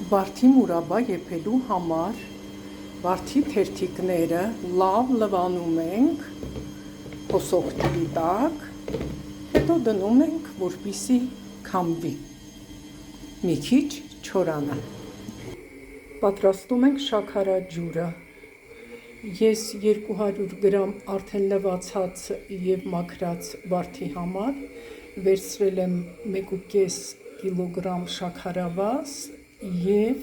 Վարդի մուրաբա եփելու համար վարդի թերթիկները լավ լվանում ենք հոսող ջրի տակ, հետո դնում ենք, որպեսզի քամվի, մի քիչ չորանա։ Պատրաստում ենք շաքարաջուրը։ Ես 200 գրամ արդեն լվացած և մաքրած վարդի համար վերցրել եմ 1,5 կիլոգրամ շաքարավազ և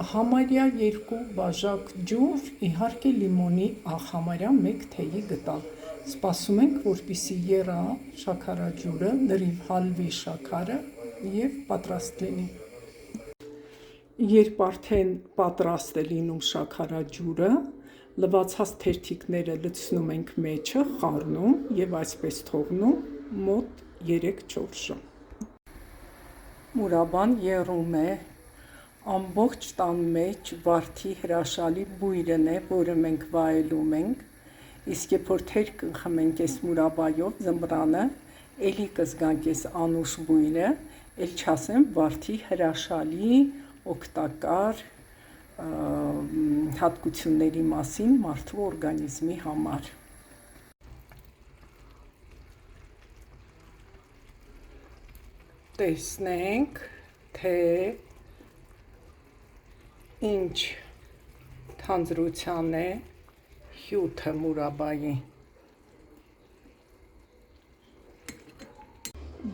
համարյա 2 բաժակ ջուր, իհարկե լիմոնի համարյա 1 թեյի գտալ։ Սպասում ենք, որպեսզի եռա շաքարաջուրը, լրիվ հալվի շաքարը և պատրաստ լինի։ Երբ արդեն պատրաստ է լինում շաքարաջուրը, լվացած թերթիկները լցնում ենք մեջը, խառնում և այսպես թողնում մոտ 3-4 ժամ։ Մուրաբան եռում է, ամբողջ տան մեջ վարդի հրաշալի բույրն է, որը մենք վայելում ենք, իսկ երբ որ թեր կխմենք այս մուրաբայով ձմռանը, էլի կզգանք այս անուշ բույրը, էլ չասեմ վարդի հրաշալի օգտակար հատկությունների մասին մարդու օրգանիզմի համար։ Տեսնենք, թե ինչ թանձրության է հյութը մուրաբայի։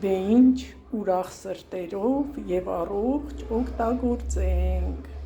Դե ինչ ուրախ սրտերով և առողջ օգտագործենք։